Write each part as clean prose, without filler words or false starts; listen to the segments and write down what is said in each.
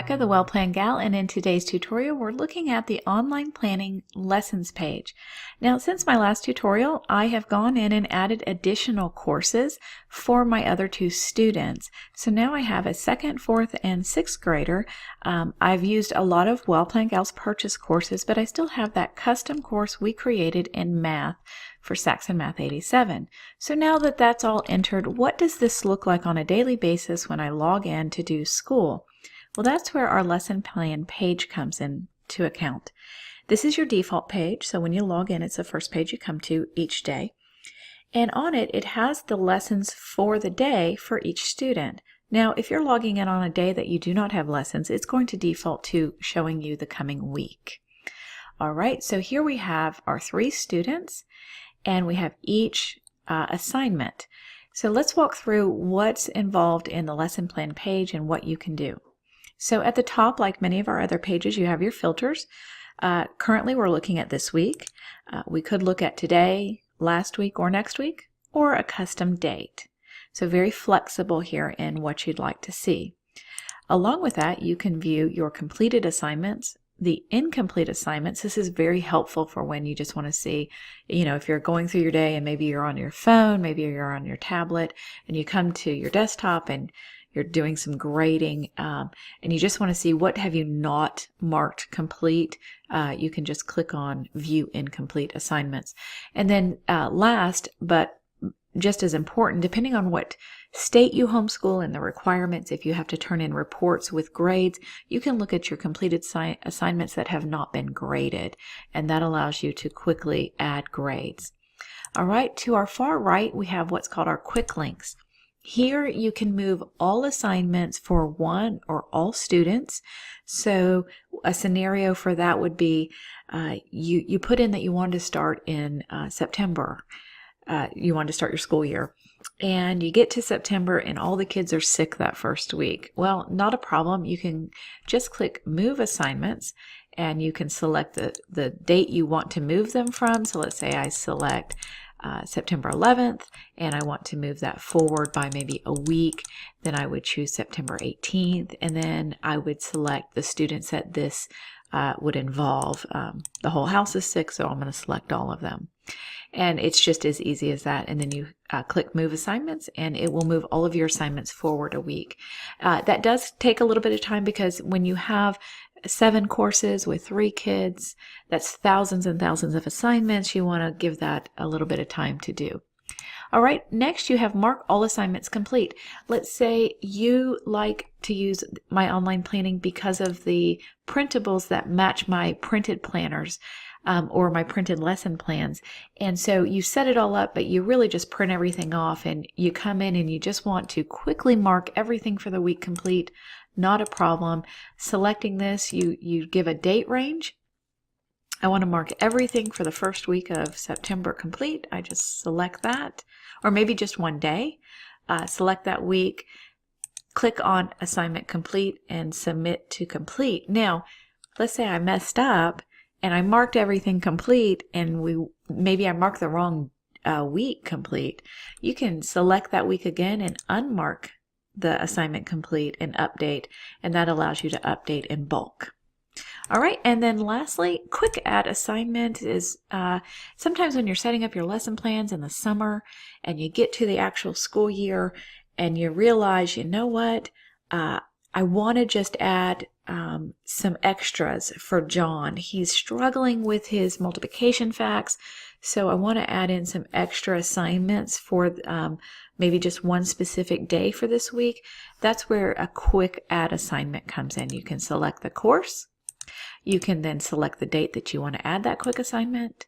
Rebecca, the Well Planned Gal, and in today's tutorial we're looking at the online planning lessons page. Now, since my last tutorial, I have gone in and added additional courses for my other two students. So now I have a 2nd, 4th, and 6th grader. I've used a lot of Well Planned Gal's purchase courses, but I still have that custom course we created in math for Saxon Math 87. So now that that's all entered, what does this look like on a daily basis when I log in to do school? Well, that's where our lesson plan page comes into account. This is your default page, so when you log in, it's the first page you come to each day. And on it, it has the lessons for the day for each student. Now, if you're logging in on a day that you do not have lessons, it's going to default to showing you the coming week. All right, so here we have our 3 students, and we have each assignment. So let's walk through what's involved in the lesson plan page and what you can do. So at the top, like many of our other pages, you have your filters. Currently, we're looking at this week. We could look at today, last week, or next week, or a custom date. So very flexible here in what you'd like to see. Along with that, you can view your completed assignments, the incomplete assignments. This is very helpful for when you just want to see, if you're going through your day and maybe you're on your phone, maybe you're on your tablet, and you come to your desktop and you're doing some grading, and you just want to see what have you not marked complete. You can just click on View Incomplete Assignments. And then last, but just as important, depending on what state you homeschool and the requirements, if you have to turn in reports with grades, you can look at your completed assignments that have not been graded, and that allows you to quickly add grades. All right, to our far right, we have what's called our quick links. Here you can move all assignments for one or all students. So a scenario for that would be you put in that you wanted to start in September. You want to start your school year, and you get to September and all the kids are sick that first week. Well, not a problem. You can just click Move Assignments, and you can select the date you want to move them from. So let's say I select September 11th, and I want to move that forward by maybe a week. Then I would choose September 18th, and then I would select the students that this would involve. The whole house is sick, so I'm going to select all of them. And it's just as easy as that. And then you click Move Assignments, and it will move all of your assignments forward a week. That does take a little bit of time, because when you have 7 courses with 3 kids, that's thousands and thousands of assignments. You want to give that a little bit of time to do. All right, next you have Mark All Assignments Complete. Let's say you like to use my online planning because of the printables that match my printed planners. Or my printed lesson plans. And so you set it all up, but you really just print everything off, and you come in and you just want to quickly mark everything for the week complete. Not a problem. Selecting this, you give a date range. I want to mark everything for the first week of September complete. I just select that, or maybe just one day. Select that week, click on Assignment Complete, and Submit to Complete. Now, let's say I messed up and I marked everything complete, and maybe I marked the wrong week complete. You can select that week again and unmark the assignment complete and update, and that allows you to update in bulk. All right, and then lastly, Quick Add Assignment is sometimes when you're setting up your lesson plans in the summer and you get to the actual school year and you realize, you know what, I want to just add some extras for John. He's struggling with his multiplication facts, so I want to add in some extra assignments for maybe just one specific day for this week. That's where a Quick Add Assignment comes in. You can select the course. You can then select the date that you want to add that quick assignment.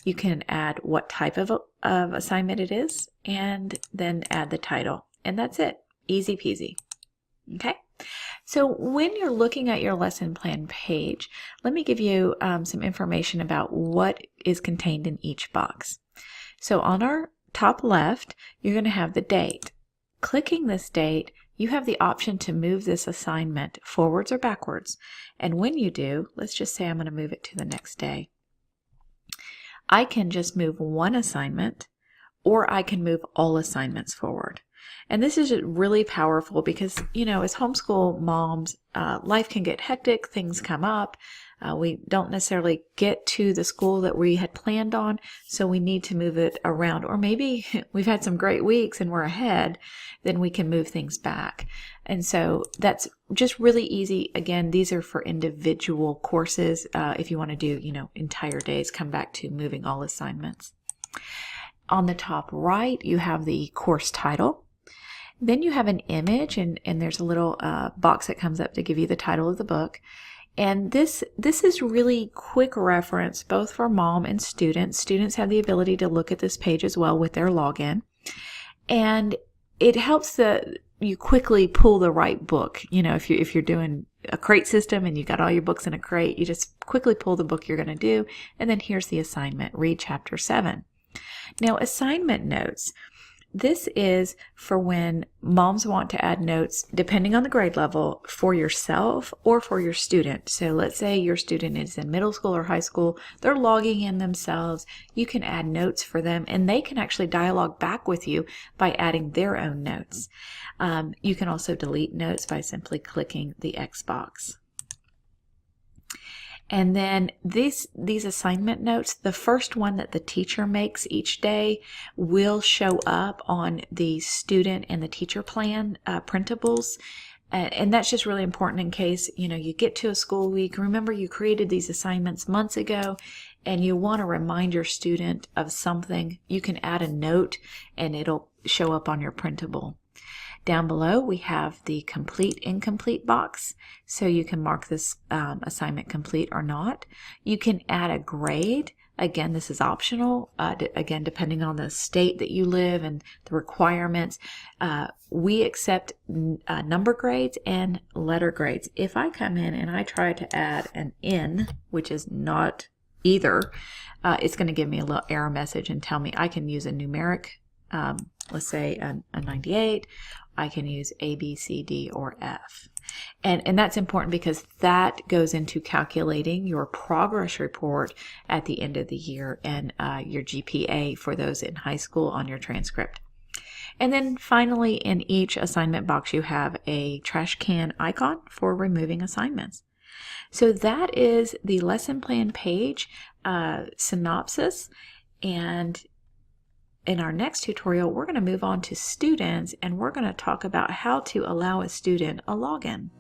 You can add what type of assignment it is, and then add the title. And that's it. Easy peasy. Okay? So when you're looking at your lesson plan page, let me give you some information about what is contained in each box. So on our top left, you're going to have the date. Clicking this date, you have the option to move this assignment forwards or backwards. And when you do, let's just say I'm going to move it to the next day. I can just move one assignment, or I can move all assignments forward. And this is really powerful because, as homeschool moms, life can get hectic, things come up. We don't necessarily get to the school that we had planned on, so we need to move it around. Or maybe we've had some great weeks and we're ahead, then we can move things back. And so that's just really easy. Again, these are for individual courses. If you want to do, entire days, come back to moving all assignments. On the top right, you have the course title. Then you have an image, and there's a little box that comes up to give you the title of the book. And this is really quick reference both for mom and students. Students have the ability to look at this page as well with their login. And it helps you quickly pull the right book. If you're doing a crate system and you got all your books in a crate, you just quickly pull the book you're going to do. And then here's the assignment, read chapter 7. Now, assignment notes. This is for when moms want to add notes, depending on the grade level, for yourself or for your student. So let's say your student is in middle school or high school. They're logging in themselves. You can add notes for them, and they can actually dialogue back with you by adding their own notes. You can also delete notes by simply clicking the X box. And then these assignment notes, the first one that the teacher makes each day will show up on the student and the teacher plan printables. And that's just really important in case, you get to a school week. Remember, you created these assignments months ago and you want to remind your student of something. You can add a note and it'll show up on your printable. Down below, we have the complete, incomplete box, so you can mark this assignment complete or not. You can add a grade. Again, this is optional. Again, depending on the state that you live and the requirements. We accept number grades and letter grades. If I come in and I try to add an N, which is not either, it's going to give me a little error message and tell me I can use a numeric, let's say a 98. I can use A, B, C, D, or F. And that's important because that goes into calculating your progress report at the end of the year and your GPA for those in high school on your transcript. And then finally, in each assignment box, you have a trash can icon for removing assignments. So that is the lesson plan page synopsis. And in our next tutorial, we're going to move on to students, and we're going to talk about how to allow a student a login.